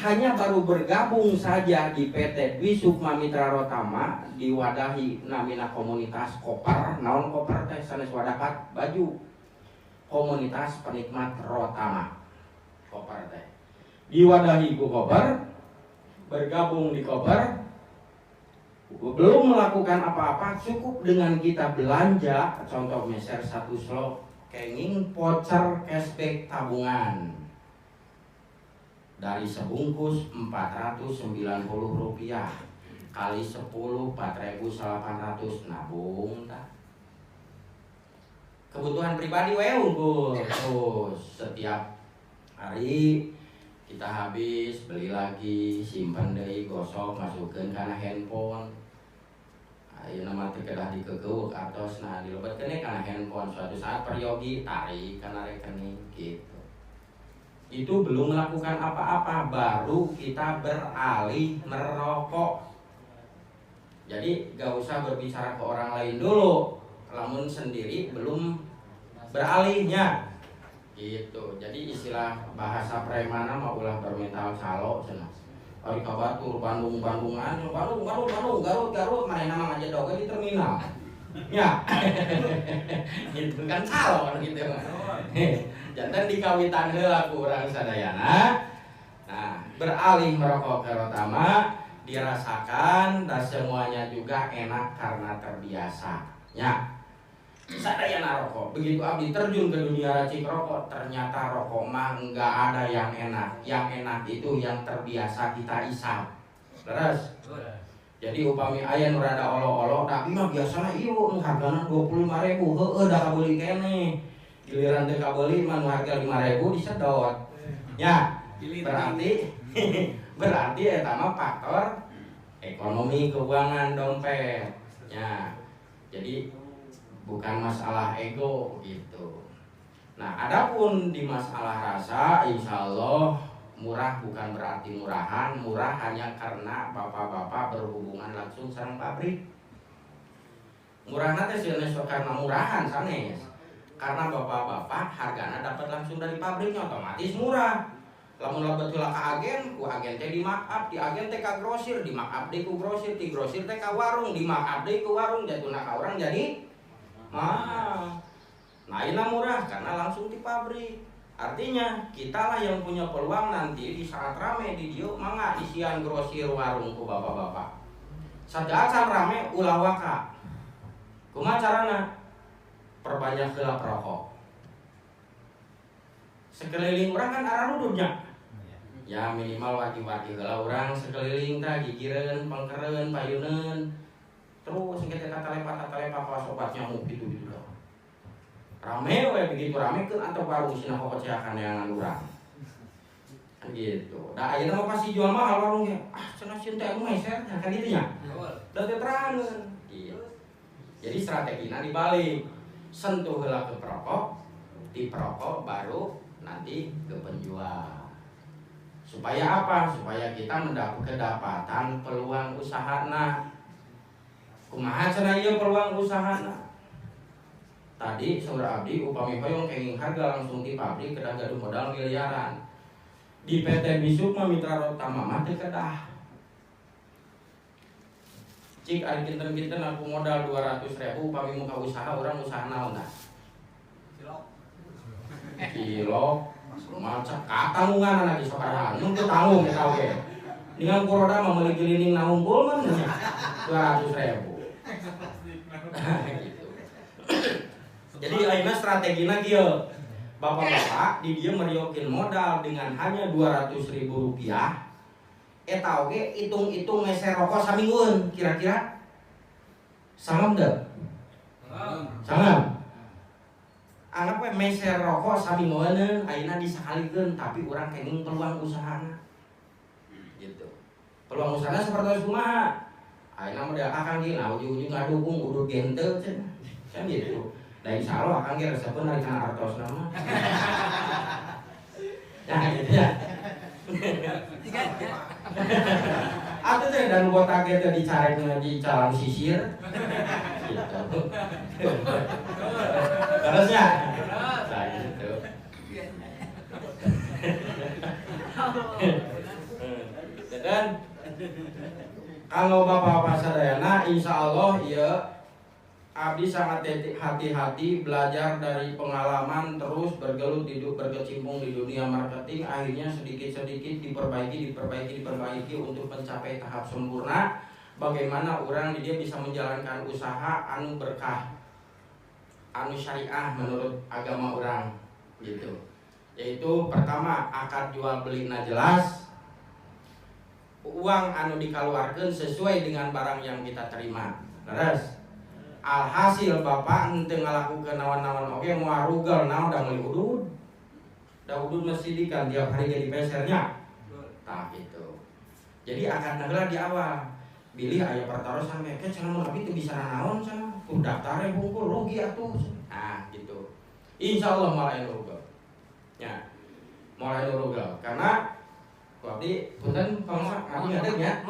hanya baru bergabung saja di PT Dwi Sukma Mitra Rotama, diwadahi namina komunitas koper, naon koper teh sanes wadakat baju komunitas penikmat Rotama. Koper teh diwadahi ku koper, bergabung di koper, belum melakukan apa-apa, cukup dengan kita belanja, contoh meser satu slot kenging voucher cashback tabungan dari sebungkus Rp490 kali 10 4.800 nabung tak? Kebutuhan pribadi terus setiap hari kita habis beli lagi, simpan deui, gosok, masukkeun kana handphone. Ayeuna mah teu kedah dikekeuk artosna dilebetkeun kana handphone, suatu saat peryogi tarik kana rekening gitu. Itu belum melakukan apa-apa, baru kita beralih merokok. Jadi gak usah berbicara ke orang lain dulu, lamun sendiri belum beralihnya gitu. Jadi istilah bahasa premana mah ulah bermental calo cenah. Ari ka Batur, Bandungan, Garut, manehna mah ngajedog di terminal. Ya. Itu kan calo gitu mah. Jantan dikawitan heula ku urang sadayana. Nah, beralih merokok ke Rotama dirasakan dan semuanya juga enak karena terbiasa. Ya. Sadayana rokok, begitu abdi terjun ke dunia racik rokok, ternyata rokok mah enggak ada yang enak. Yang enak itu yang terbiasa kita isap. Terus. Jadi upami aya nu rada olo-olo, tapi mah biasana ieu hargana 25.000, heueuh da kabeuli keneh. Giliran teu kabeuli mah harga 5.000 disedot. Ya, berarti eta mah faktor ekonomi keuangan dompet. Ya. Jadi bukan masalah ego gitu. Nah, adapun di masalah rasa, insyaallah murah bukan berarti murahan, murah hanya karena bapak-bapak berhubungan langsung sareng pabrik. Murahna teh sanes karena murahan sanes. Karena bapak-bapak hargana dapat langsung dari pabriknya, otomatis murah. Lamun lebet heula ka agen, ku agen teh di markup, di agen teh ka grosir, di markup deui ku grosir, di grosir teh ka warung, di markup deui ku warung, jatuna ka urang jadi mahal. Nah, ini murah karena langsung di pabrik. Artinya kita lah yang punya peluang nanti di saat rame di dieu mangga isian grosir warung ku bapak-bapak. Sajacan rame ulah waka. Kumaha carana? Perbanyak heula perokok. Sekeliling urang kan ararududnya. Ya minimal waki-waki heula urang sekeliling tah gigireun, pangkereun, payuneun. Terus engke teh talepat pas obatnya nyamuk gitu. Rame we begitu rame keun antep warung sina kokoceakan neangan urang. Kan gitu. Da ayeuna mah pasti jual mahal warung ge. Cenah sieun teh meser kan ditu nya. Da teh terangeun. Gitu. Jadi strategina dibalik. Sentuh heula ke perokok, di perokok baru nanti ke penjual. Supaya apa? Supaya kita mendapat kedapatan peluang usahana. Kumaha cenah ieu peluang usahana? Tadi saudara abdi upami hoyong kenging harga langsung di pabrik kedah gaduh modal miliaran. Di PT Dwi Sukma Mitra Rotama mah teu kedah. Cik ari kinten-kinten aku modal 200.000 upami muka usaha urang usaha naon tah? Cilok. Macam katanggungan lagi sakarang. Nu teu tanggung eta oge. Dengan kuroda mah meuli gilining na unggul mah 200.000. Gitu. Jadi ayeuna strategina kieu. Bapak-bapak di dieu meriokeun modal dengan hanya Rp200.000. Eta oge hitung-hitung meser rokok saminggueun kira-kira. Sangam teu? Sangam. Anggap we meser rokok saminggueuneun ayeuna disakalikeun tapi urang kenging peluang usahana. Gitu. Peluang usahana seperti kumaha? Ayeuna mah da akang ge ujung-ujung ngadukung udud gente cenah. Kan gitu. Da insyaallah akang ge resepkeun ari kana artosna mah. Nah, gitu ya. Atuh teh dan botak teh dicarekna di calang sisir. Gitu. Terusnya. Nah, gitu. Dan kalau bapak-bapak sadayana, insya Allah ya abdi sangat hati-hati belajar dari pengalaman, terus bergelut hidup berkecimpung di dunia marketing, akhirnya sedikit-sedikit diperbaiki untuk mencapai tahap sempurna. Bagaimana orang dia bisa menjalankan usaha anu berkah, anu syariah menurut agama orang gitu. Yaitu pertama, akad jual beli jelas, uang anu dikeluarkan sesuai dengan barang yang kita terima. Terus alhasil bapak ente ngalakukeun naon-naon oge moal rugal naon da meuli udud. Da udud mesti dikan tiap hari jadi pesernya. Tah gitu. Jadi akad heula di awal. Bilih aya pertarusan meke cenah mun abi teu bisa naon cenah. Tuh daftare hungkul rugi atuh. Nah gitu. Insyaallah moal aya rugal. Ya. Moal aya rugal karena abdi punten pangsa abdi ngadeg nya.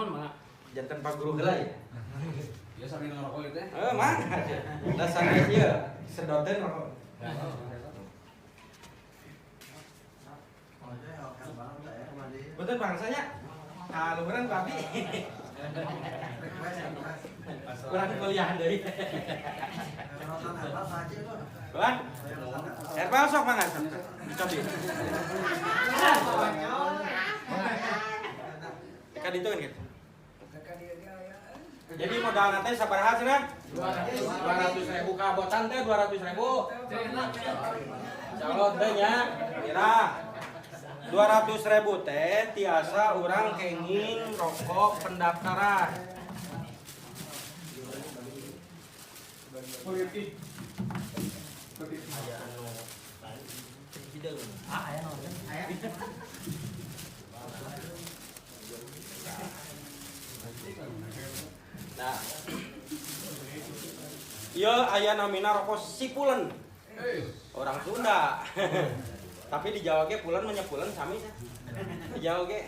Janten Pak Guru heula ya. Ya sambil ngerokok itu. Mah. Dasarna ieu sedoten rokok. Betul bangsanya. Ah, lumayan Pak Abdi. Kurang kuliah deui. Bang. Herbal sok mangan. Cobi. Ka ditu kan gitu. Jadi modal nanti sabaraha cenah? 200.000 ka botan teh 200.000. Calon teh nya kira 200.000 teh tiasa urang kenging rokok pendaftaran. Politik. Nah, ieu aya namina rokok sipulen. Orang Sunda. Tapi di Jawa ge pulen mah pulen sami teh. Di Jawa ge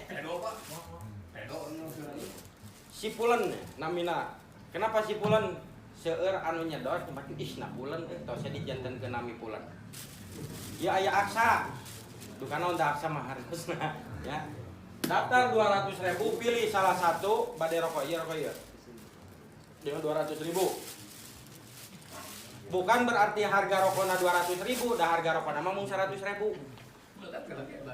sipulen namina. Kenapa sipulen? Seueur anu nyedot tempat isna pulen tos dijantenkeun nami pulen. Ieu aya aksa. Dukana untuk aksa mah harusna ya. Daftar 200.000, pilih salah satu bade rokok ieu dengan 200.000. Bukan berarti harga rokokna 200.000, dah harga rokokna mah mung 100.000.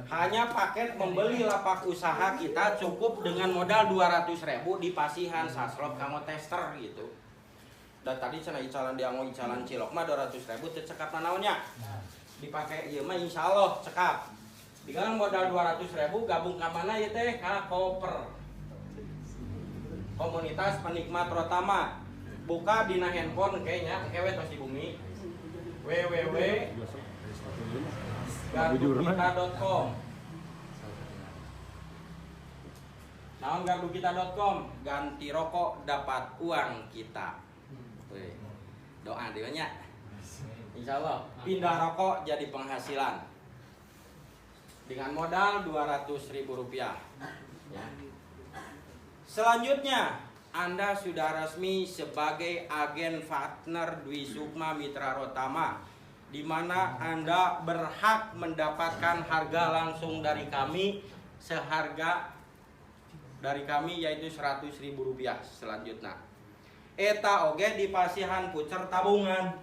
Hanya paket membeli lapak usaha kita cukup dengan modal 200.000 di pasihan saslop kamu tester gitu. Dan tadi cenah icalan diango icalan cilok mah 200.000 teu cekap naonnya. Dipakai ieu mah insyaallah cekap. Dengan modal 200.000 gabung ka mana ieu teh? Ka koper. Komunitas penikmat Rotama. Buka dina handphone kayaknya kewe tos di bumi. www.gardukita.com. Naon gardukita.com? Ganti rokok dapat uang kita. Doa deulanya. Insyaallah pindah rokok jadi penghasilan. Dengan modal Rp200.000 ya. Selanjutnya Anda sudah resmi sebagai agen partner Dwi Sukma Mitra Rotama, di mana Anda berhak mendapatkan harga langsung dari kami, seharga dari kami yaitu Rp100.000 selanjutnya. Eta oge di pasihan pucer tabungan.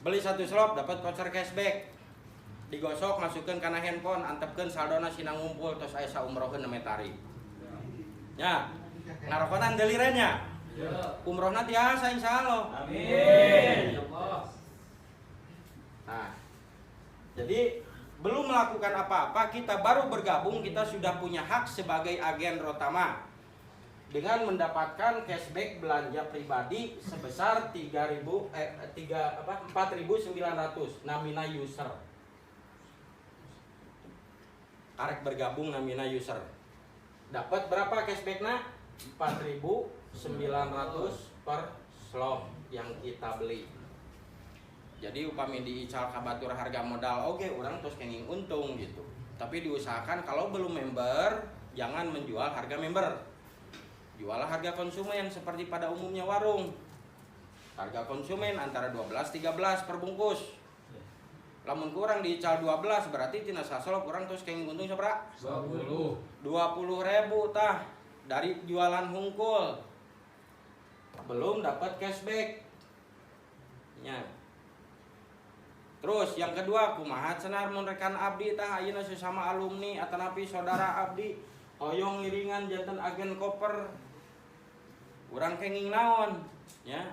Beli satu slop dapat voucher cashback. Digosok masukkan kana handphone, antepkeun saldona sina ngumpul tos aya saumroheun nemetari. Ya, ngarokonan delirenya. Umrohna tiasa insyaallah. Amin. Nah, jadi belum melakukan apa-apa, kita baru bergabung, kita sudah punya hak sebagai agen Rotama dengan mendapatkan cashback belanja pribadi sebesar 4.900 namina user. Arek bergabung namina user. Dapat berapa cashbacknya? 4.900 per slot yang kita beli. Jadi upami diical kabatur harga modal oke, orang terus kenging untung gitu. Tapi diusahakan kalau belum member jangan menjual harga member. Jualah harga konsumen seperti pada umumnya warung. Harga konsumen antara 12-13 per bungkus. Lamun kurang diical 12 berarti tina saslop kurang terus kenging untung sabaraha? 20.000 tah dari jualan hungkul. Belum dapat cashback. Nya. Terus yang kedua kumaha cenah mun rekan abdi tah ayeuna sesama alumni atanapi saudara abdi hoyong ngiringan janten agen koper. Urang kenging naon? Ya.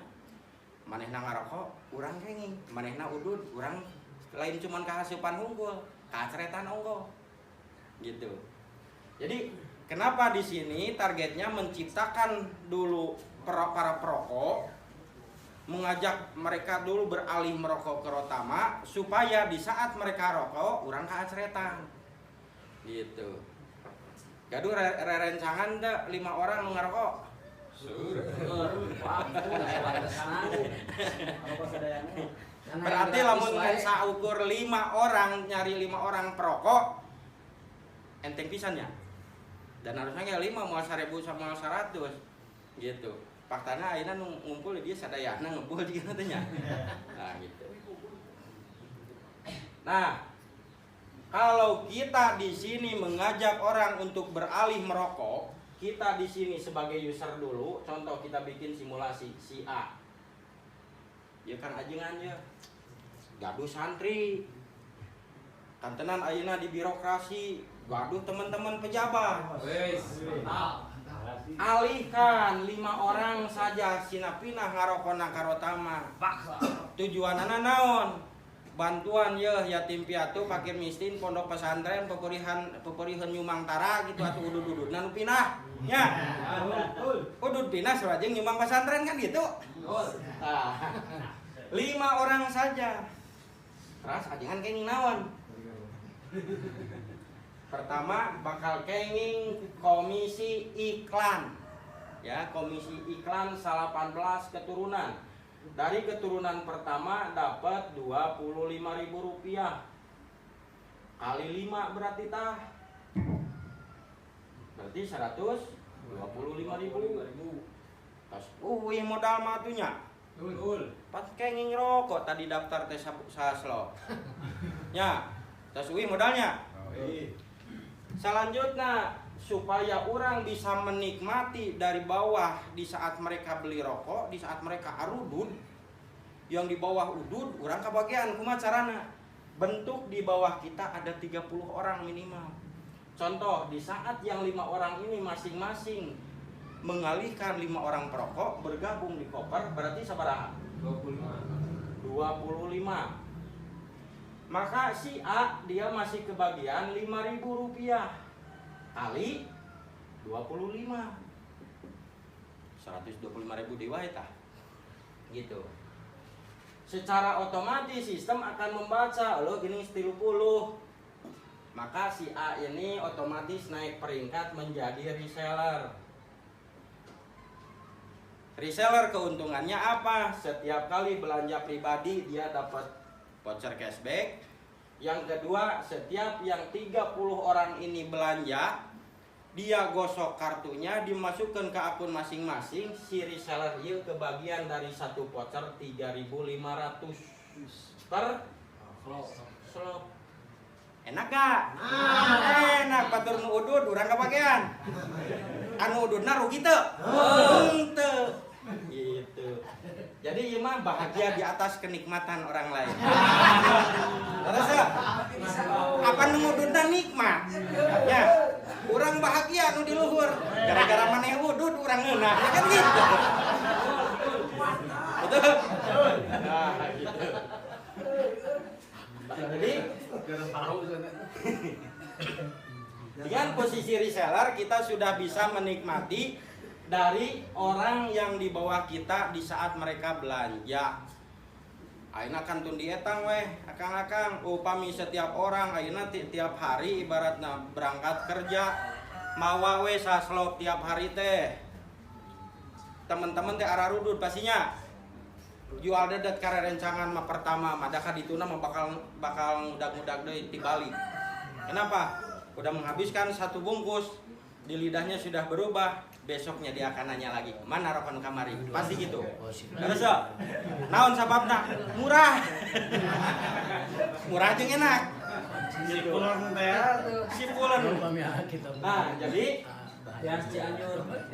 Manehna ngarokok, urang kenging. Manehna udud, urang lain cuman kahasupan hungkul, kacretan ongko. Gitu. Jadi kenapa di sini targetnya menciptakan dulu para perokok, mengajak mereka dulu beralih merokok ke Rotama supaya di saat mereka rokok urang kacretan. Gitu. Gaduh rerencangan teh 5 orang nu ngarokok. Berarti lamun saukur 5 orang nyari 5 orang perokok enteng pisan ya. Dan harusnya 5 moal 1000 sama 100 gitu. Faktana ayeuna ngumpul dia sadayana ngumpul di kieu teh nya. Nah gitu. Nah, kalau kita di sini mengajak orang untuk beralih merokok, kita di sini sebagai user dulu, contoh kita bikin simulasi si A. Ya kan ajengan ya. Gaduh santri. Kantenan ayeuna di birokrasi, gaduh teman-teman pejabat. Alihkan 5 orang saja sinapina ngarokona ka Rotama. Tujuanana naon? Bantuan ye yatim piatu, fakir miskin, pondok pesantren, peperihan nyumang tara gitu atuh udud-udud nu pinah. Nya. Udud pinah sareng nyumang pesantren kan gitu. Nah. 5 orang saja. Terus ajengan kenging naon? Pertama bakal kenging komisi iklan. Ya, komisi iklan 18 keturunan. Dari keturunan pertama dapat Rp25.000. Kali 5 berarti tah. Berarti 125.000. Tas modal matunya. Pas kenging rokok tadi daftar teh saslo. Nya, tas modalnya. Selanjutnya supaya orang bisa menikmati dari bawah di saat mereka beli rokok, di saat mereka arudud, yang di bawah udud, orang kebagian kumaha carana? Bentuk di bawah kita ada 30 orang minimal. Contoh, di saat yang 5 orang ini masing-masing mengalihkan 5 orang perokok bergabung di koper, berarti sabaraha? 25. Maka si A dia masih kebagian Rp5.000 kali 25. 125.000 dewa eta. Gitu. Secara otomatis sistem akan membaca lo gini 30. Maka si A ini otomatis naik peringkat menjadi reseller. Reseller keuntungannya apa? Setiap kali belanja pribadi dia dapat voucher cashback. Yang kedua, setiap yang 30 orang ini belanja, dia gosok kartunya, dimasukkan ke akun masing-masing, si reseller ieu kebagian dari satu voucher 3.500 per slot. Enak gak? Enak, batur nu udud urang kebagian. Anu ududna rugi teu? Henteu. Gitu. Jadi ieu mah bahagia di atas kenikmatan orang lain. Terus apa nu ududna nikmat? Ya. Urang bahagia nu di luhur. Gara-gara maneh udud urang ngeunah. Ya kan gitu. Betul? Nah, gitu. Jadi dengan posisi reseller kita sudah bisa menikmati dari orang yang di bawah kita di saat mereka belanja. Ayeuna kantun dietang weh, akang-akang upami setiap orang ayeuna tiap hari ibaratna berangkat kerja mawa we saslop tiap hari teh. Teman-teman teh ararudud pastinya. Jual dedet karena rencangan mah pertama madaka dituna mah bakal mudag-mudag deui tibalik. Kenapa? Udah menghabiskan 1 bungkus di lidahnya sudah berubah, besoknya dia akan nanya lagi, mana rokok kamari? Pasti gitu. Terus so, naon sababna? Murah. Murah jeung enak. Sipulan teh. Sipulan. Nah, jadi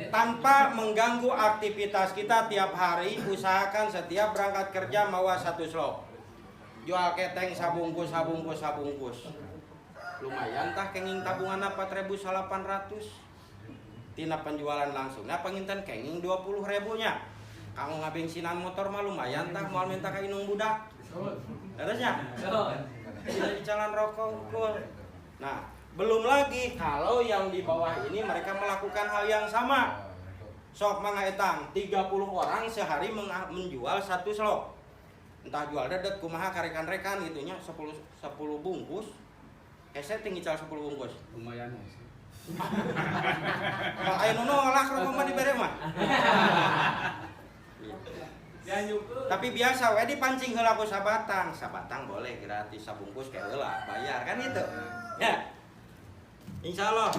tanpa mengganggu aktivitas kita tiap hari, usahakan setiap berangkat kerja mawa 1 slop. Jual keteng sabungkus. Lumayan tah kenging tabungan 4.800. Tina penjualan langsung. Nah penginten kenging 20.000 nya. Kamu ngabengsinan motor mah lumayan tah moal minta ka inung budak. Terusnya. Tidak jalan rokok unggul. Nah, belum lagi kalau yang di bawah ini mereka melakukan hal yang sama. Sok mangga etang 30 orang sehari menjual 1 slop. Entah jual dedet kumaha karekan-rekan itunya 10 bungkus. Hese tinggi cal 10 bungkus. Lumayan sih. Kalau aya nu nolak rokok mah dibere mah. Tapi biasa we dipancing heula ku sabatang boleh gratis sabungkus kayak heula bayar kan itu. Ya. Insyaallah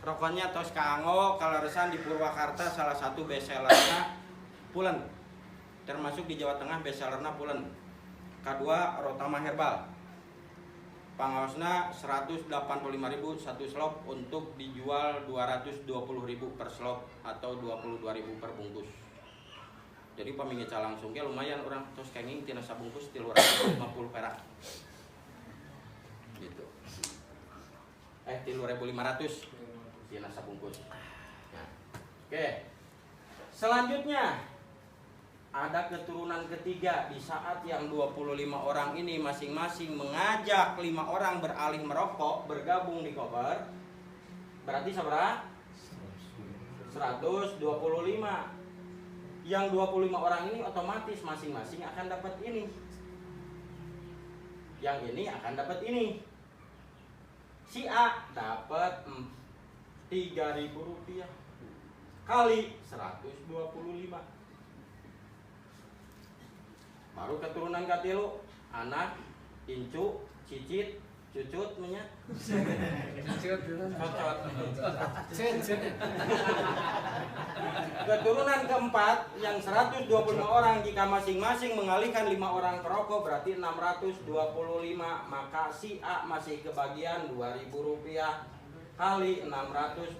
rokoknya tos kaanggo kaleresan di Purwakarta salah satu bestsellerna Pulen. Termasuk di Jawa Tengah bestsellerna Pulen. Kedua Rotama Herbal. Pangaosna 185.000 satu slop untuk dijual 220.000 per slop atau 22.000 per bungkus. Jadi pamingeca langsung ge lumayan orang tos kenging tina sabungkus 350 perak. Gitu. 3.500 tina sabungkus. Nah. Oke. Selanjutnya ada keturunan ketiga di saat yang 25 orang ini masing-masing mengajak 5 orang beralih merokok bergabung di koper. Berarti seberapa? 125. Yang 25 orang ini otomatis masing-masing akan dapat ini. Yang ini akan dapat ini. Si A dapat 3.000 rupiah kali 125. Baru keturunan katilu, anak, incu, cicit, cucut nya. Keturunan keempat yang 125 orang jika masing-masing mengalihkan 5 orang perokok berarti 625, maka si A masih kebagian 2.000 rupiah kali 625.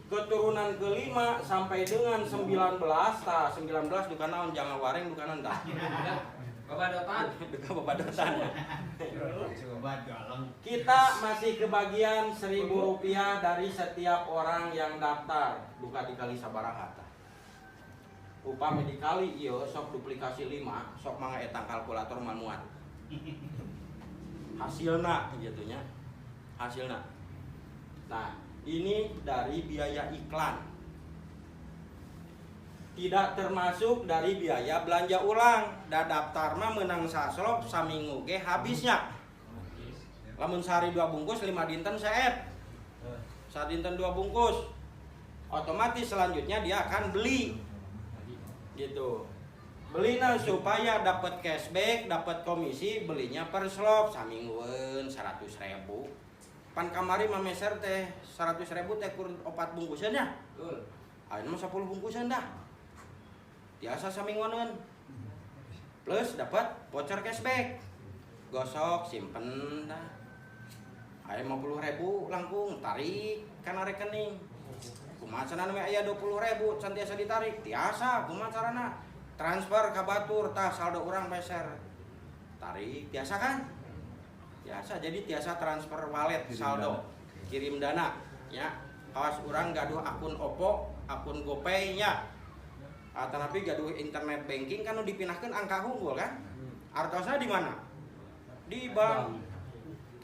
Keturunan kelima sampai dengan 19, 19 duka naon jangan wareng duka naon tah. Babadotan. Duka babadotan. Kita masih kebagian 1.000 rupiah dari setiap orang yang daftar. Duka dikali sabaraha tah. Upami dikali ieu sok duplikasi 5, sok mangga etang kalkulator manual. Hasilna gitunya. Hasilna. Nah, ini dari biaya iklan. Tidak termasuk dari biaya belanja ulang. Da daftar mah menang saslop saminggu ge habisnya. Lamun sehari 2 bungkus 5 dinten saet. Saat dinten 2 bungkus. Otomatis selanjutnya dia akan beli. Gitu. Belina supaya dapat cashback, dapat komisi, belinya per slop saminggueun 100.000. Pan kamari mameser teh 100.000 teh kur 4 bungkusan ya. Betul. Ayeuna mah 10 bungkusan dah. Tiasa saminggueun. Plus dapat voucher cashback. Gosok simpen dah. Aya 50.000 langkung tarik kana rekening. Kumaha cenah we aya 20.000 can tiasa ditarik. Tiasa kumaha carana? Transfer ka batur tah saldo urang peser. Tarik tiasa kan? Biasa jadi tiasa transfer wallet saldo kirim dana ya awas urang gaduh akun Oppo akun GoPay nya tapi gaduh internet banking kan dipindahkan angka unggul kan artosna di mana di bank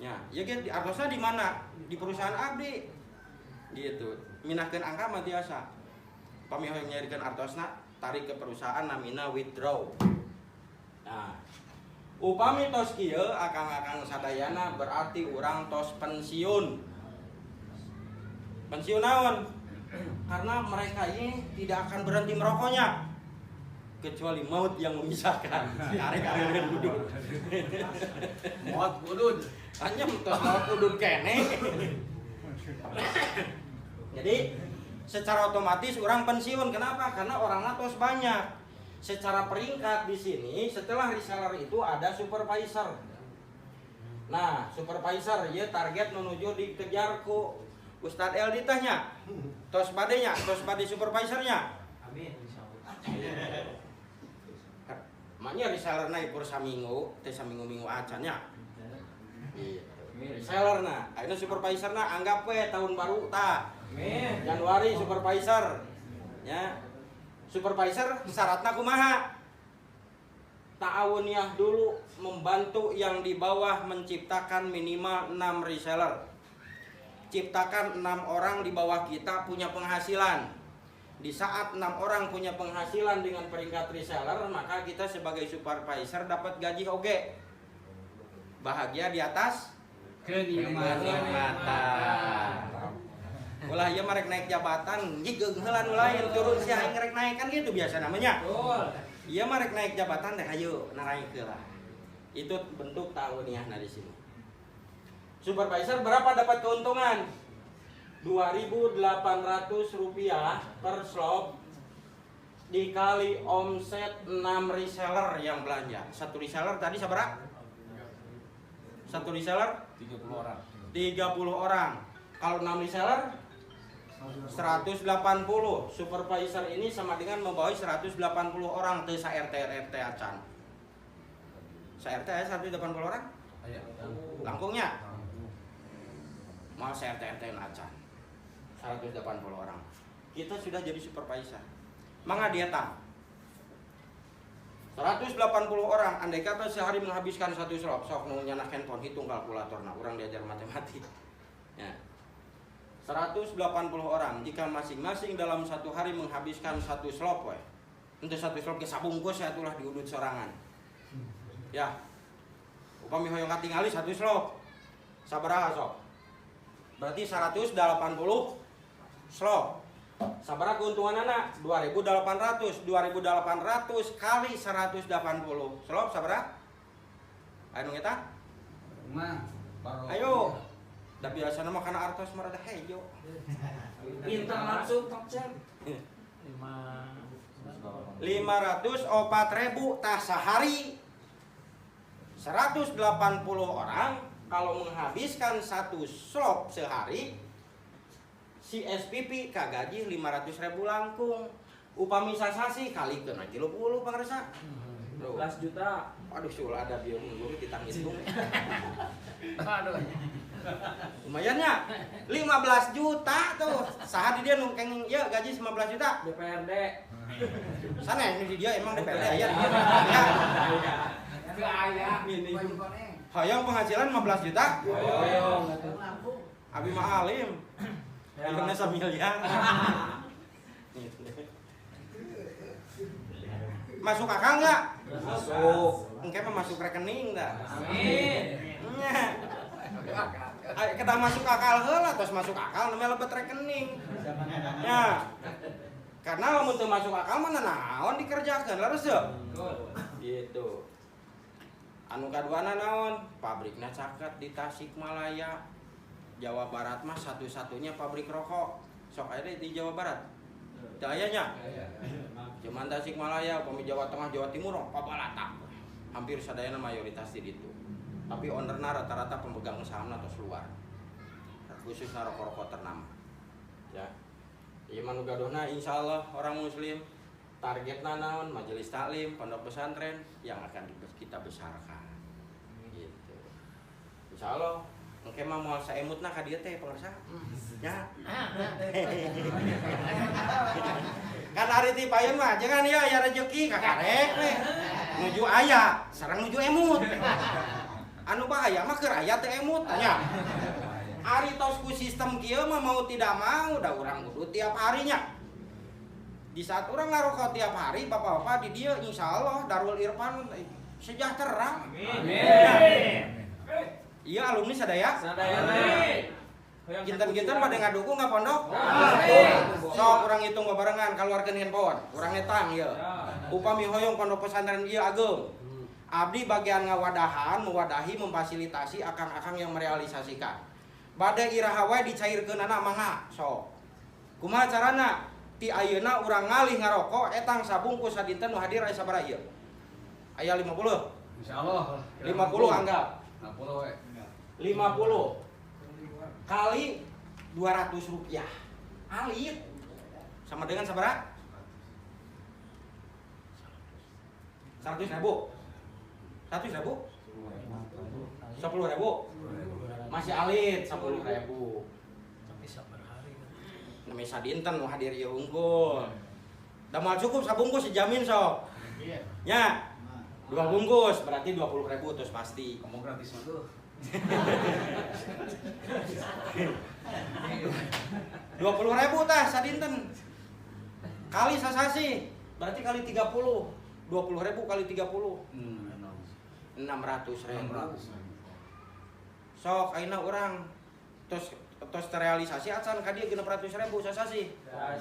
ya gitu artosna di mana di perusahaan abdi gitu mindahkeun angka mah tiasa pami hoyong nyarikeun artosna tarik ke perusahaan namina withdraw. Nah upami tos kieu akang-akang sadayana berarti urang tos pensiun. Pensiun naon? Karena mereka ini tidak akan berhenti merokoknya kecuali maut yang memisahkan. Arek-arek budut. Maut budut. Hanya tos maut budut kene. Jadi secara otomatis orang pensiun. Kenapa? Karena orangnya tos banyak. Secara peringkat di sini setelah reseller itu ada supervisor. Nah, supervisor ya target menuju dikejar ku Ustadz Eldi tanya. Tos badenya, tos bade supervisornya. Amin. Maknya reseller naik per saminggu, teh saminggu-minggu acannya. Reseller nah, ayeuna supervisor nah anggap we tahun baru ta. Januari supervisor. Ya. Supervisor syaratna kumaha? Ta'awuniyah dulu membantu yang di bawah menciptakan minimal 6 reseller. Ciptakan 6 orang di bawah kita punya penghasilan. Di saat 6 orang punya penghasilan dengan peringkat reseller, maka kita sebagai supervisor dapat gaji oge. Bahagia di atas kenikmatan. Ulah ieu marek naik jabatan, jig heula nu lain turun si aing rek naik kan gitu biasa namanya. Ieu marek naik jabatan teh hayu naik heula. Itu bentuk ta'awuniyahna di sini. Supervisor berapa dapat keuntungan? Rp2.800 per slot dikali omset 6 reseller yang belanja. Satu reseller tadi sabaraha? Satu reseller 30 orang. 30 orang. Kalau 6 reseller 180. Supervisor ini sama dengan membawa 180 orang teh sa RT acan. Sa RT 180 orang? Langkungnya. Mau sa RT acan. 180 orang. Kita sudah jadi supervisor. Mangga dieta. 180 orang, andai kata sehari menghabiskan satu slot, sok nu nyanak handphone hitung kalkulator, nah orang diajar matematik. Ya. 180 orang, jika masing-masing dalam satu hari menghabiskan satu slot, untuk satu slot ke sabungkus saya tulah diudut sorangan. Ya. Upami hoyong katingali satu slot. Sabaraha sok? Berarti 180 slot. Sabaraha keuntungan anak 2.800 kali 180 slot sabaraha? Anu eta? Ayo. Da biasa mah kana artos mah rada hejo. Pintar langsung top jam. 504.000 tah sehari. 180 orang kalau menghabiskan satu slot sehari si SPP kagaji 500.000 langkung. Upami sasasi kali kena 30 pangresa. 12 juta. Aduh sul ada bieu guru ditanghitung. Aduh. Lumayannya 15 juta tuh. Saha di dia nu kenging ya gaji 15 juta. DPRD. Sana ini di dia emang DPRD aya. Ya. Ke aya. Hayang penghasilan 15 juta. Hoyong. Abi mah alim. Income-nya 1 miliar. Masuk akal nggak? Masuk. Engke mah masuk rekening dah. Amin. Kita masuk akal heula terus masuk akal namanya lebet rekening. Ya. Karena lamun teu masuk akal mah naon dikerjakeun leres teu? Gitu. Anu kaduana naon? Pabrikna caket di Tasikmalaya. Jawa Barat mah satu-satunya pabrik rokok. Sok aya di Jawa Barat. Teu ayanya. Cuman Tasikmalaya, upami Jawa Tengah, Jawa Timur, pabalata. Hampir sadayana mayoritas di ditu. Tapi ownerna rata-rata pemegang sahamna tos luar. Khususna rokok-rokok ternama. Ya. Ieu mah nu gaduhna insyaallah orang muslim targetna naon? Majelis taklim, pondok pesantren yang akan kita besarkan. Gitu. Insyaallah engke mah moal saemutna ka dieu teh pangarsa. Ya. Kan ari ti payeun mah jangan ya aya rezeki kakarek we. Nuju aya, sareng nuju emut. Anu bahaya mah keur aya teh emut tanya. Ari tos ku sistem kieu mah mau tidak mau da urang kudu tiap harinya. Di saat urang ngarokok tiap hari bapak-bapak di dieu insyaallah Darul Irfan sejahtera. Amin. Iya alumni sadaya. Kinten-kinten pada ngadukung nggak pondok? So kurang hitung barengan keluarkan handphone, kurang etang ya. Upami hoyong pondok pesantren ieu ageng. Abdi bagian ngawadahan, mewadahi, memfasilitasi akang-akang yang merealisasikan. bade iraha wae dicairkeunana mangga sok. Kumaha carana? Ti ayeuna urang ngalih ngarokok etang sabungkus sadinten nu hadir aya sabaraha ieu? Aya 50. Insyaallah 50 anggap. 50 we. 50 kali 200 rupiah. Alit. Sama dengan sabaraha? 100.000. 100.000? 10.000. Masih alit 10.000. Tapi sabar hari. Namanya sadinten nu hadir ieu unggul. Da moal cukup sabungkus dijamin sok. Iya. Nya. 2 bungkus berarti 20.000 terus pasti. Ngomong gratis mah tuh. 20.000 tah sadinten. Kali sasasi berarti kali 30. 20.000 kali 30. 600.000. Sok ayeuna urang tos terrealisasi acan ka dieu 600.000 sasasi.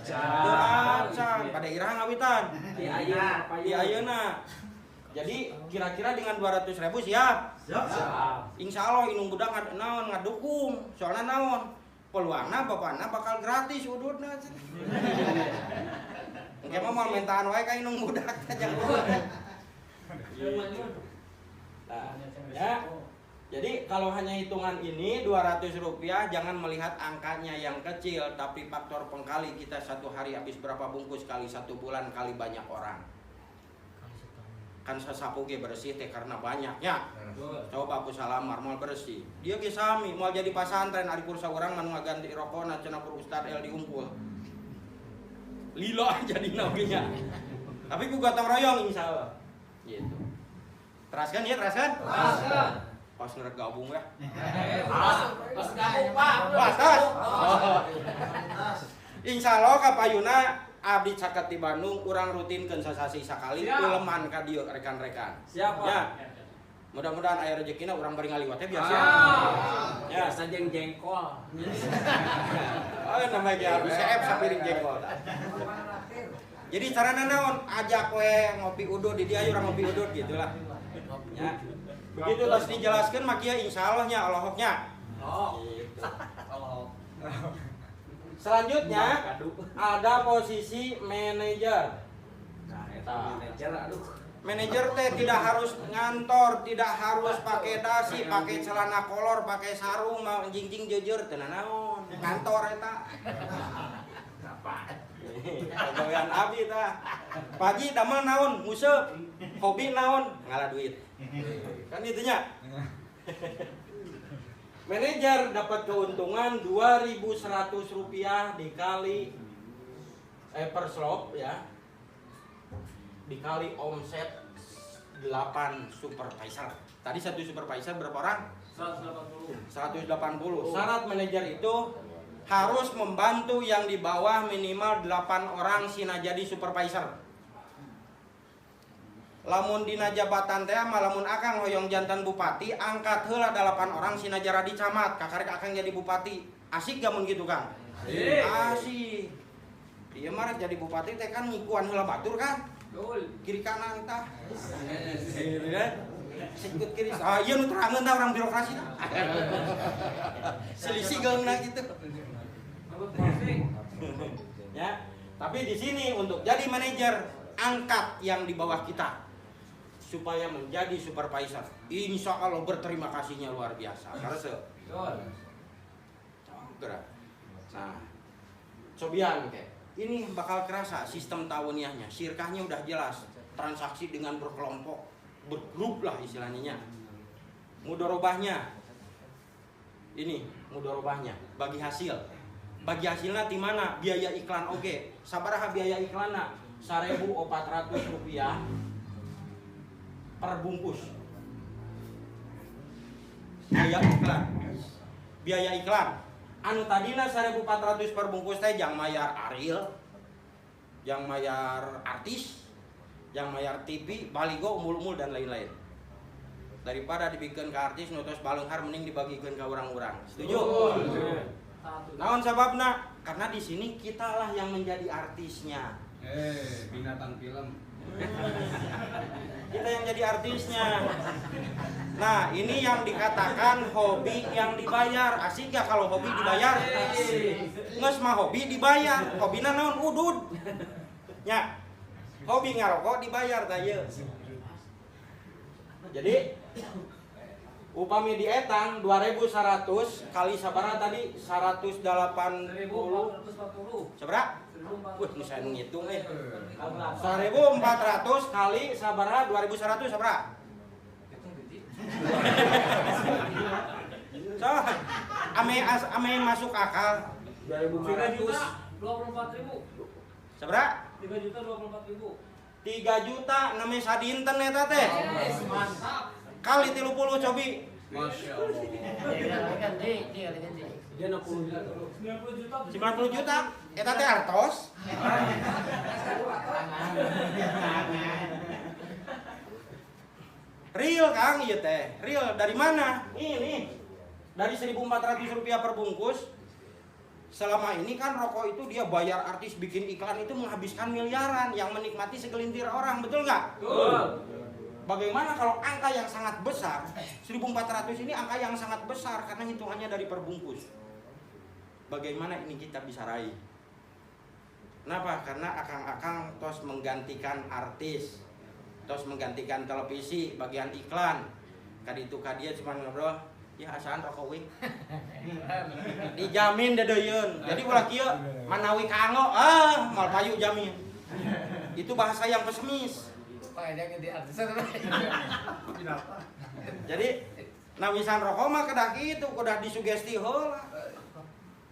Teu acan pada iraha ngawitan. Di ayeuna. Jadi kira-kira dengan 200.000 siap? Siap. Insyaallah inung budak naon ngadukung. Soalna naon? Peluangna bapana bakal gratis ududna. Engke mah moal mentaan wae ka inung budak teh jangan. Nah, ya. Jadi kalau hanya hitungan ini 200 rupiah jangan melihat angkanya yang kecil, tapi faktor pengkali kita satu hari habis berapa bungkus kali 1 bulan kali banyak orang. Kan sasapu ge bersih teh karena banyaknya. Coba aku salamar moal bersih. Dia ge sami moal jadi pasantren ari kursa urang manu ngaganti rokona cenah kur Ustad El diunggul. Lila jadi nabinya. Tapi ku gotong royong insyaallah. Gitu. Teraskan ya, teraskan? Teraskan. Pas ngerek gabung ya. Pas gabung Pak. Pas tas. Insyaallah ka payuna abdi caket di Bandung urang rutinkeun sasasi sakali uleman ka dieu rekan-rekan. Siap, Pak. Ya. Mudah-mudahan aya rezekina urang bari ngaliwat teh biasa. Ya, biasa jengkol. Oh, namanya ge abdi CF sapiring jengkol. Jadi carana naon? Ajak we ngopi udud di dia urang ngopi udud gitulah. Ya. Begitu terus dijelaskeun mah kieu insyaallah nya Allahoknya. Oh. Gitu. Allah. Selanjutnya ada posisi manajer. Nah, eta manajer aduh. Manajer teh tidak harus ngantor, tidak harus pakai dasi, pakai celana kolor, pakai sarung, mau jingjing jujur teu naon. Kantor eta. Pegawaian abdi tah. Pagi damel naon? Museup. Hobi naon? Ngalah duit. Kan itunya. Manajer dapat keuntungan 2.100 rupiah dikali per slot ya. Dikali omset 8 supervisor. Tadi satu supervisor berapa orang? 180. Syarat manajer itu harus membantu yang di bawah minimal 8 orang sina jadi supervisor. Lamun dina jabatan teh mah lamun akang hoyong jantan bupati angkat heula 8 orang sina jaradi camat kakarek akang jadi bupati. Asik gak mun gitu Kang? Asik. Ieu mah jadi bupati teh kan ngikuan heula batur kan? Kiri kanan tah. Gitu kan? Sikut kiri. Ah ieu nu terangeun tah orang birokrasi tah. Selisih geungna gitu. Ya, tapi di sini untuk jadi manajer angkat yang di bawah kita supaya menjadi supervisor. Insya Allah berterima kasihnya luar biasa. Karena nah, cobian kayak ini bakal kerasa sistem tahuniahnya. Syirkahnya udah jelas, transaksi dengan berkelompok, bergrup lah istilahnya. Mudorobahnya, ini mudorobahnya bagi hasil. Bagi hasilnya di mana? Biaya iklan oke. Sabaraha biaya iklanna? 1.400 rupiah per bungkus. Biaya iklan. Biaya iklan. Anu tadina 1.400 per bungkus teh jang mayar Ariel, jang mayar artis, jang mayar TV, baligo, umul-umul dan lain-lain. Daripada dibikin ke artis nutos baleunghar mending dibagikan ke orang-orang. Setuju? Naon sababna? Karena di sini kitalah yang menjadi artisnya. Binatang film. Kita yang jadi artisnya. Nah, ini yang dikatakan hobi yang dibayar. Asik gak kalau hobi dibayar? Nges mah hobi dibayar. Hobina naon udud. Ya. Hobi ngarokok dibayar tah ieu. Jadi upami dietang 2.100 kali sabaraha tadi 180 sabaraha? Wih, nu saya ngitung 1.400 kali sabaraha 2.100 sabaraha? So, ame masuk akal 2.500. 24.000. sabaraha? 3.024.000. 3 juta namanya sadinten eta teh. Mantap. Kali 30 cobi. Masya Allah. Dia 60 juta. 90 juta. 90 juta. Eta teh artos. Real Kang ieu teh. Real dari mana? Ini. Dari 1.400 rupiah per bungkus. Selama ini kan rokok itu dia bayar artis bikin iklan itu menghabiskan miliaran yang menikmati segelintir orang, betul nggak? Betul. Bagaimana kalau angka yang sangat besar, 1.400 ini angka yang sangat besar karena hitungannya dari perbungkus. Bagaimana ini kita bisa raih? Kenapa? Karena akang-akang tos menggantikan artis, tos menggantikan televisi, bagian iklan. Kaditu kadia cuma ngobrol, ya asaan rokok we. Dijamin dedeyeun. Jadi ulah kieu manawi kanggo, mal payu jamin. Itu bahasa yang pesimis. Jadi nawisan rokok mah kedah kitu, kudah disugesti heula.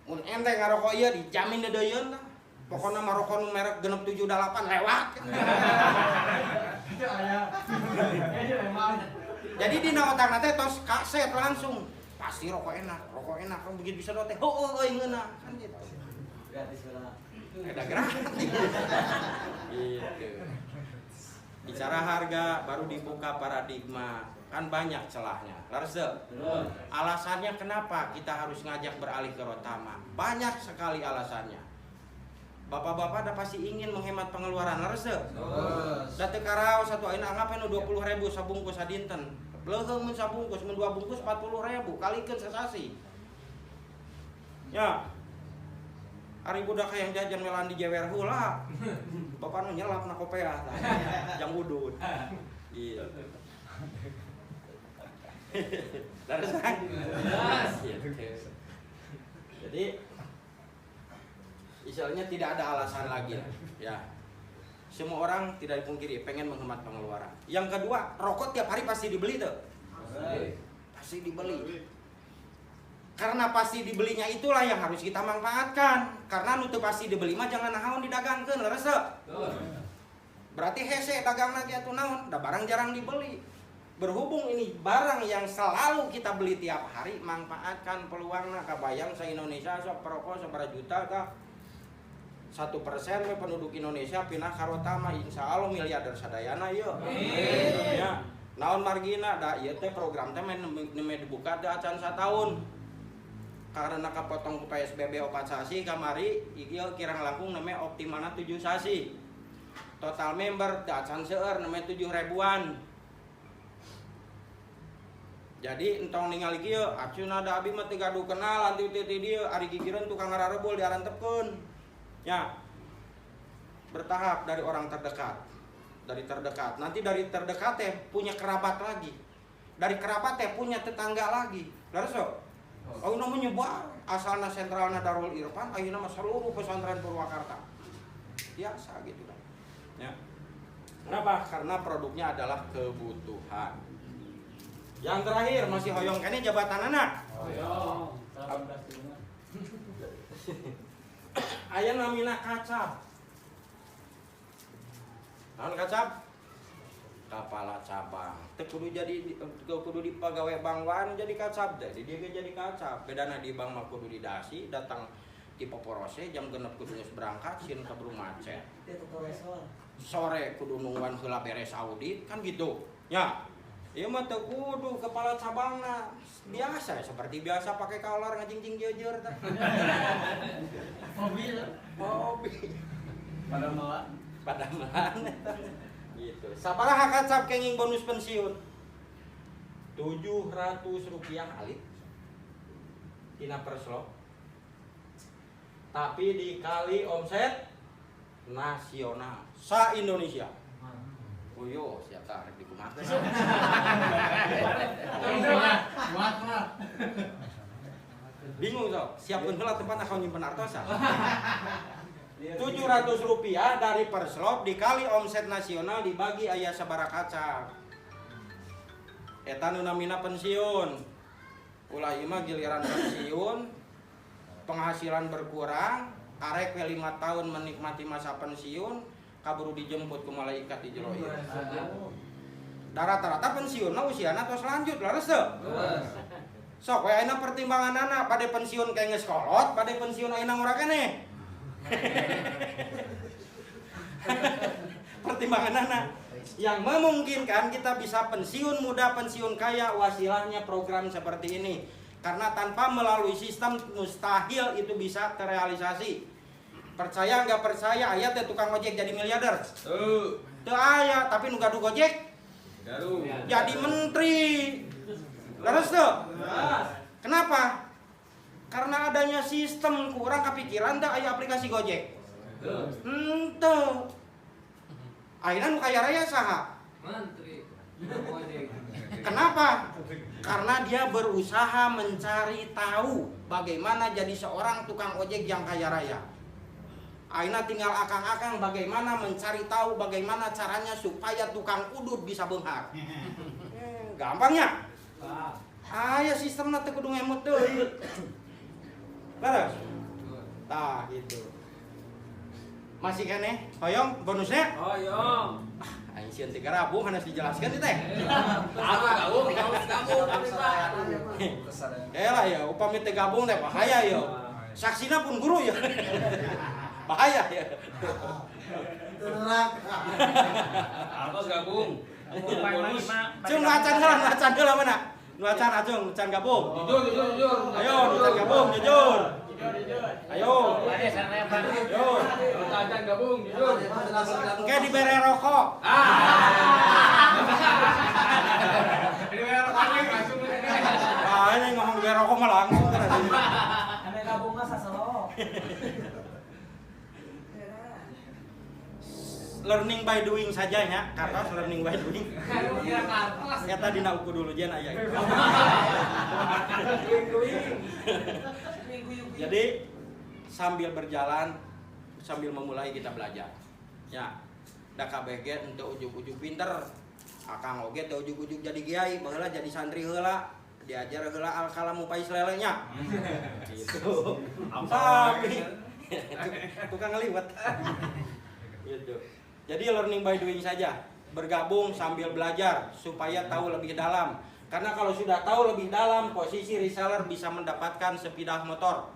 Mun ente ngarokok ieu dijamin dedeyeun tah. Pokona mah rokok nu merek genep 778 lewat. Jadi dina otakna teh tos kaset langsung. Pasti rokok enak kan begitu bisa teh. Heuh ngeuna kan gitu. Gratis lah. Ada gratis. Gitu. Bicara harga baru dibuka paradigma, kan banyak celahnya. Laras deh. Alasannya kenapa kita harus ngajak beralih ke Rotama? Banyak sekali alasannya. Bapak-bapak dah pasti ingin menghemat pengeluaran. Laras deh. Da teu karaos satu ayeuna anggapan 20.000 sabungkus sadinten. Leuheung mun sabungkus, mun 2 bungkus 40.000 kalikeun sasasi. Ya. Ari budak yang jajan melan di jewer heula. Bapak nu nyelap na kopea tah. Jang udud. Iya. Laras kan? Jadi istilahnya tidak ada alasan lagi ya. Semua orang tidak dipungkiri pengen menghemat pengeluaran. Yang kedua, rokok tiap hari pasti dibeli tuh. Pasti dibeli. Karena pasti dibelinya itulah yang harus kita manfaatkan. Karena nu teu pasti dibeli mah jangan naon didagangkeun, leres teu? Berarti hese dagangna ge atuh naon? Da barang jarang dibeli. Berhubung ini barang yang selalu kita beli tiap hari, manfaatkan peluangna. Kabayang sa Indonesia sok perokok sabaraha juta kah? 1% we penduduk Indonesia pindah ka Rotama, insyaallah miliarder sadayana yeuh. Ya, naon margina da ieu teh program teh meh dibuka teh acan sataun. Karena kapotong ku PSBB 4 sasi kamari ieu kirang langkung neme optimalna 7 sasi. Total member teh acan seueur neme 7 ribuan. Jadi entong ningali kieu acuna da abi mah teu gaduh kenal anti ti dieu ari gigireun tukang ngararebul diarantepkeun. Ya, bertahap dari orang terdekat, nanti dari terdekat teh punya kerabat lagi, dari kerabat teh punya tetangga lagi, lalu so, ayeuna mah nyebar, asalna sentralna Darul Irfan, ayeuna mah seluruh pesantren Purwakarta, biasa gitu kan, ya. Kenapa? Karena produknya adalah kebutuhan. Yang terakhir masih hoyong kene jabatan anak. Hoyong. Aya namina kacab. Naon kacab? Kepala cabang. Teu kudu jadi kudu di pagawe bank wae jadi kacab teh. Di dieu ge jadi kacab. Bedana di bank mah kudu didasi, datang di poporose jam 6 kudu geus berangkat, sieun keburu macet. Sore kudu nungguan heula beres audit kan gitu. Ya. Ieu mah teu kudu kepala cabangna. Biasa seperti biasa pakai kolor ngajing-jing jejer teh. Mobil. Hobi. Pada malah. Pada mana? Gitu. Sabaraha kacap kenging bonus pensiun? Rp700 alit. Tina perslop. Tapi dikali omset nasional sa Indonesia. Uyo, siap tarik di kumaha. Bingung so, siapkeun heula tempat akau nyimpen artosa. Rp700 dari perslop dikali omset nasional dibagi aya sabaraha kacap. Eta nu namina pensiun. Ulah ieu mah giliran pensiun, penghasilan berkurang, karek we 5 tahun menikmati masa pensiun, kaburu dijemput ku malaikat di jero ieu. Rata-rata pensiunna usiana tos lanjut leres teu? Sok we ayeuna pertimbanganana pada pensiun kayak geus kolot, pada pensiun ayeuna murah keneh. Pertimbanganana yang memungkinkan kita bisa pensiun muda, pensiun kaya, wasilahnya program seperti ini. Karena tanpa melalui sistem mustahil itu bisa terrealisasi. Percaya nggak percaya, aya teh tukang ojek jadi miliarder. Teu aya, tapi nu gaduh gojek jadi menteri. Leres tuh? Kenapa? Karena adanya sistem kurang kepikiran dah aya aplikasi Gojek. Henteu. Ayeuna nu kaya raya saha? Menteri. Kenapa? Karena dia berusaha mencari tahu bagaimana jadi seorang tukang ojek yang kaya raya. Ayeuna tinggal akang-akang bagaimana mencari tahu bagaimana caranya supaya tukang udut bisa beunghar. Gampangnya. Aya sistemna teu kudu ngemut deui. Beres? Tah gitu. Masih keneh? Hoyong bonusnya? Hoyong. Aing sieun teh rabung hanes dijelaskeun teh. Gabung. Lah ya, upami teh gabung teh bahaya ya. Saksina pun guru ya. Bahaya ya. Artos gabung. Cung acan heula mana? Nu acan acung, can gabung. Jujur. Ayo, nu can gabung jujur. Ayo. Jujur. Acan gabung, jujur. Engke dibere rokok. Ini ngomong dibere rokok mah langsung kan. Ane gabung mah saselo. Learning by doing saja ya, kartos learning by doing. Eta dina uku dulu jen aya. Jadi sambil berjalan, sambil memulai kita belajar. Ya, da kabeh ge henteu ujug-ujug pinter. Akang oge teu ujug-ujug jadi kiai, baheula jadi santri heula. Diajar heula al-kalamu pais lelenya. Gitu. Tapi tukang ngeliwet. Gitu. Jadi learning by doing saja, bergabung sambil belajar supaya tahu lebih dalam. Karena kalau sudah tahu lebih dalam, posisi reseller bisa mendapatkan sepeda motor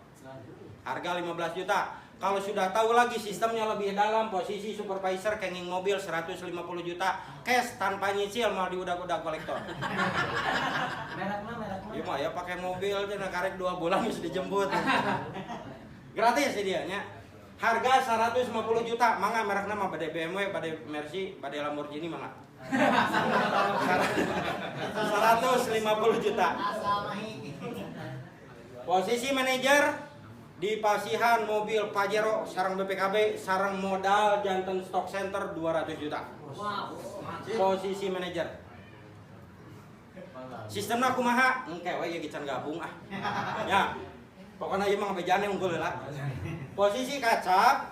harga 15 juta. Kalau sudah tahu lagi sistemnya lebih dalam, posisi supervisor kenging mobil 150 juta cash tanpa nyicil mau diudak-udak kolektor. Merek. Iya mah ya pakai mobil cenah karek 2 bulan bisa dijemput. Gratis sih dia nya. Harga 150 juta, mangga merekna mah bade BMW, bade Mercy, bade Lamborghini mangga. 150 juta. Posisi manajer di pasihan mobil Pajero sareng BPKB sareng modal janten stock center 200 juta. Posisi manajer. Sistemna kumaha? Engke we ieu can gabung ah. Ya. Pokoknya ieu mah bejane unggul heula. Posisi kacap,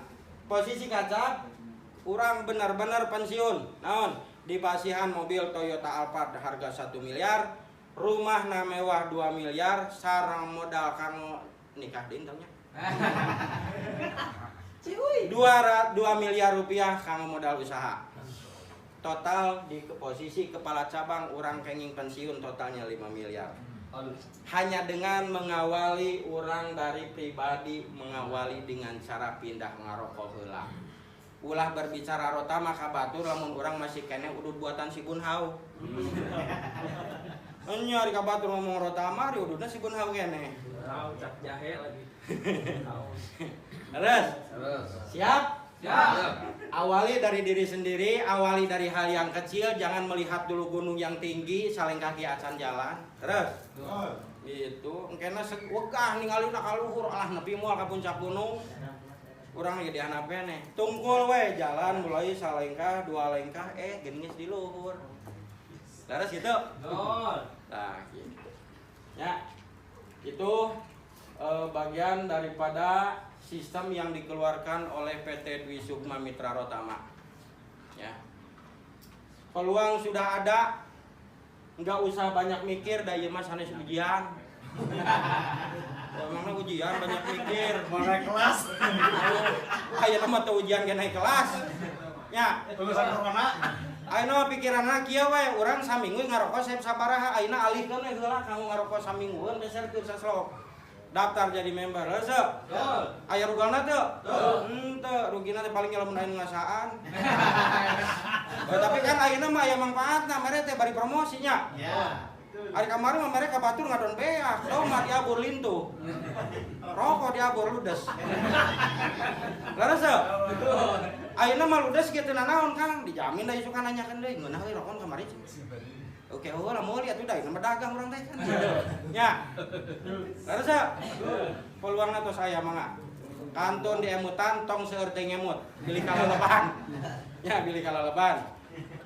urang benar-benar pensiun. Naon? Di pasihan mobil Toyota Alphard harga 1 miliar, rumah na mewah 2 miliar, sareng modal kanggo nikah deui taunya. 2 miliar rupiah kanggo modal usaha. Total di posisi kepala cabang urang kenging pensiun totalnya 5 miliar. Hanya dengan mengawali orang dari pribadi, mengawali dengan cara pindah ngarokok heula. Ulah berbicara rota maka batur lamun urang masih kene udud buatan si Bunhau. Nya di kabatur ngomong rota mah di ududna si Bunhau kene. Tahu cak jahe lagi. Terus. Siap? Siap. Awali dari diri sendiri, awali dari hal yang kecil, jangan melihat dulu gunung yang tinggi, saling kaki acan jalan. Terus, itu, engkena wegah ningali ka luhur, alah nepi moal ka puncak gunung. Urang lagi di hanape nih, tungkul we jalan mulai salengkah, dua lengkah, geuning geus di luhur. Terus gitu. Nah, gitu. Ya, itu bagian daripada sistem yang dikeluarkan oleh PT Dwi Sukma Mitra Rotama. Ya. Peluang sudah ada, nggak usah banyak mikir, da ieu mah sanes ujian. Emangnya ujian banyak mikir, Mau naik kelas. aya mah teu ujian ge naik kelas. Ya, Lulusan corona. ayeuna pikiranna kieu we, urang saminggu ngarokok saeb sabaraha, ayeuna alihkeun we heula kanggo ngarokok saminggueun beser keur saslok. Daftar jadi member, heuh. Aya rugalna teu? Henteu, rugina teh paling lamun aya ngasaan. Tapi kan ayeuna mah aya mangpaatna, mere teh bari promosinya. Ya. Hari kemarin mah mereka batur ngadon beak, tau mah diabur lintu. Rokok diabur ludes. Laras teu? Ayeuna mah ludes kieu teu nanaon Kang, dijamin da isukan nanyakeun deui, ngeunah we rokok kamari. Oke, oh lah mau lihat udah, nama dagang orang teh kan. Ya. Laras teu? Peluangna tos aya mangga. Kantun di emutan tong seueur teh ngemut, pilih kalaleban. Ya, pilih kalaleban.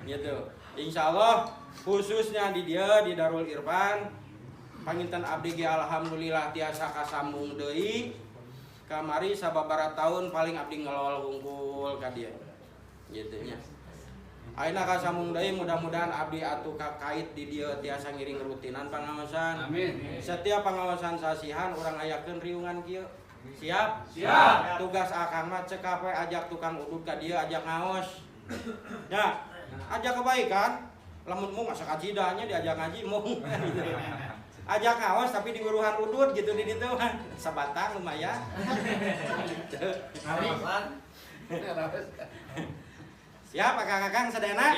Gitu. Insyaallah khususnya di dia di Darul Irfan panginten abdi ge alhamdulillah tiasa kasambung deui. Kamari sababaraha tahun paling abdi ngelol hungkul ka dieu. Gitu nya. Ayeuna kasambung deui mudah-mudahan abdi atuh kakait di dieu tiasa ngiring rutinan pangawasan. Amin. Setiap pengawasan sasihan urang ayakeun riungan kieu. Siap? Siap. Tugas akang mah cek we ajak tukang udud ka dieu ajak ngaos. Ya, ajak kebaikan. Lamun mung asa kajidahnya diajak ngaji mung. Ajak ngaos tapi di uruhan udud gitu di ditu sabatang lumayan. Siap kakang-kakang sadayana?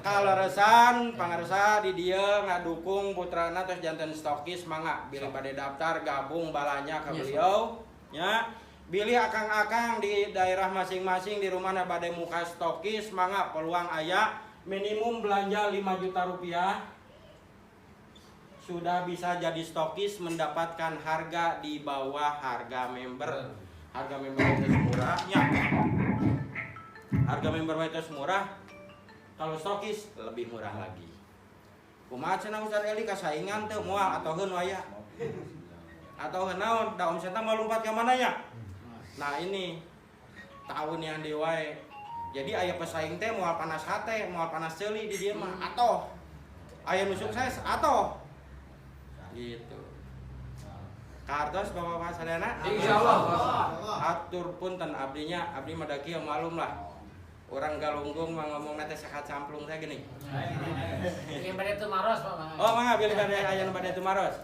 Kalau resan pangarsa di dia ngadukung putrana terus janten stokis mangga bilih bade daftar gabung balanya ke beliau nya bilih akang-akang di daerah masing-masing di rumahna bade muka stokis mangga peluang aya minimum belanja 5 juta rupiah sudah bisa jadi stokis mendapatkan harga di bawah harga member itu murah ya. Harga member itu murah, kalau stokis lebih murah lagi. Kumaha cenah Ustaz Eli kasaingan teu moal atoheun waya. Atoheun naon? Da omsetna mau lompat ka mananya? Nah ini tahun yang diwae. Jadi aya pesaing teh moal panas hate, moal panas ceuli di dieu mah atoh. Aya nu sukses atoh. Gitu. Kartos Bapak-bapak sadayana? Insyaallah. Atur punten abdinya, abdi mah da kieu malum lah. Orang galunggung mah ngomongna teh sakat camplung teh geuning. Pilih pada itu maros, Pak. Oh, mangga pilih bade aya bade itu maros.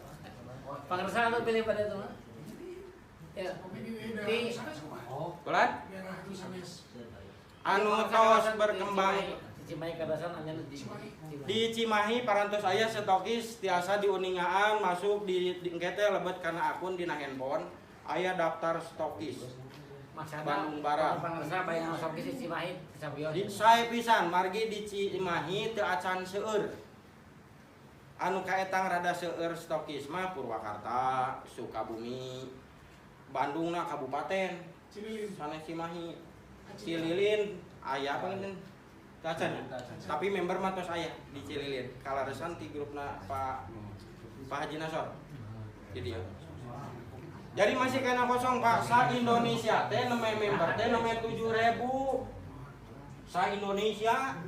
Pangersa atau pilih pada itu, Pak? Ya. Di Bulan? Anu tos berkembang Cimahi kadasan hanya di Cimahi parantos aya stokis tiasa diuningaan masuk di engke lebet kana akun dina handphone aya daftar stokis. Bandung Barat. Pangersa bayang stokis di Cimahi sabios. Di sae pisan margi di Cimahi teu acan seueur. Anu kaetang rada seueur stokis mah Purwakarta, Sukabumi, Bandungna kabupaten, sanes Cimahi, Cililin aya apa ngeunin? Acan. Tapi member mah tos aya di Cililin. Kalaresan ti grupna Pak Haji Nasor. Jadi ya. Jadi masih kena kosong Pak, sa Indonesia teh namanya member teh namanya 7.000. Sa Indonesia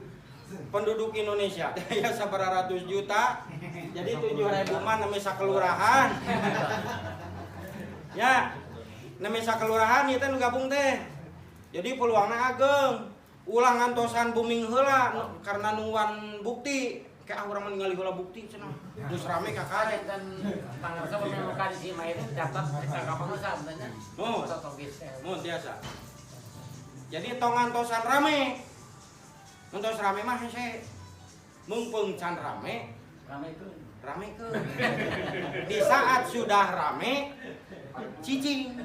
penduduk Indonesia teh ya sabaraha ratus juta. Jadi 7.000 mah namanya sakelurahan. Ya. Namanya sakelurahan ieu teh nu gabung teh. Jadi peluangna ageng. Ulah ngantosan booming heula karena nungguan bukti. Kayak urang ningali heula bukti cenah. Terus rame ka karek Dan pangersa menemukan di Cimahi itu dapat ka pangersa sebenarnya. Oh. Stokis. Mun biasa. Jadi tong ngantosan rame. Ngantos rame mah hese. Mumpung can rame, rame ke. Di saat sudah rame, cicing.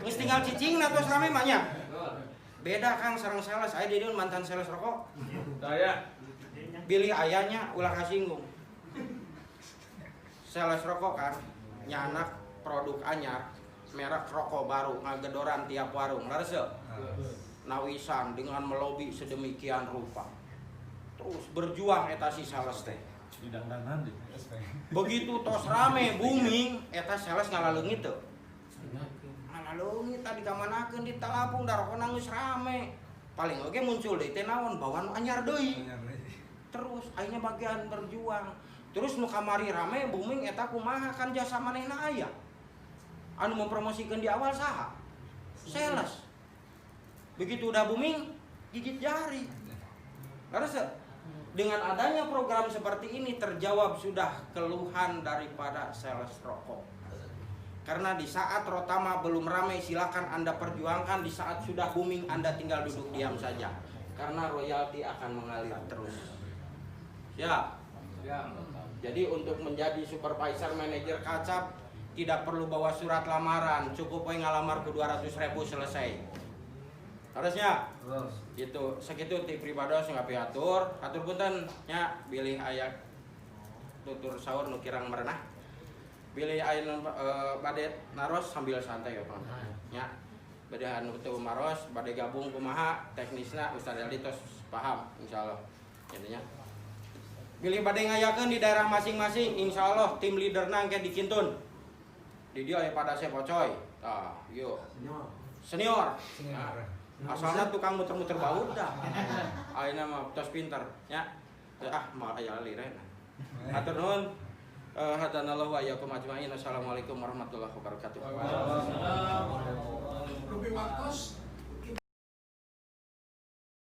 Geus tinggal cicingna tos rame mah nya. Beda Kang sareng sales, aya di dieu mantan sales rokok. Saya. Bilih ayahnya ulah kasinggung. Sales rokok kan nyanak produk anyar, merek rokok baru ngagedoran tiap warung. Laras nawisan dengan melobi sedemikian rupa. Terus berjuang eta si sales teh. Begitu tos rame booming eta sales ngaleungit teu. Ngaleungit tadi kamanakeun di talapung da rokona geus rame. Paling oge muncul deui teh naon bawaan anyar deui. Terus akhirnya bagian berjuang. Terus nu kamari rame booming eta kumaha kan jasa manehna aya. Anu mempromosikan di awal saha? Sales. Begitu udah booming gigit jari. Laras dengan adanya program seperti ini terjawab sudah keluhan daripada sales rokok. Karena di saat Rotama belum ramai silakan Anda perjuangkan, di saat sudah booming Anda tinggal duduk diam saja. Karena royalti akan mengalir terus. Ya. Jadi untuk menjadi supervisor manajer kacap tidak perlu bawa surat lamaran, cukup we ngalamar ke 200.000 selesai. Harusnya gitu, segitu ti pribados ngapi atur punten nya bilih aya tutur saur nu kirang merenah. Bilih aya bade naros sambil santai ya Bang. Nya bade anu teu maros bade gabung kumaha teknisna Ustaz Eldi tos paham insyaallah. Intinya bilih bade ngayakeun di daerah masing-masing insyaallah tim leaderna engke dikintun. Di dia aya pada sepocoy. Tah, yuk. Senior. Asalnya tukang muter-muter baut dah. Ayeuna mah tos pinter nya. Mah aya liren. Hatur nuhun. Hadanallahu wa iyyakum ajmain. Assalamualaikum warahmatullahi wabarakatuh. Waalaikumsalam. Ruby Marcos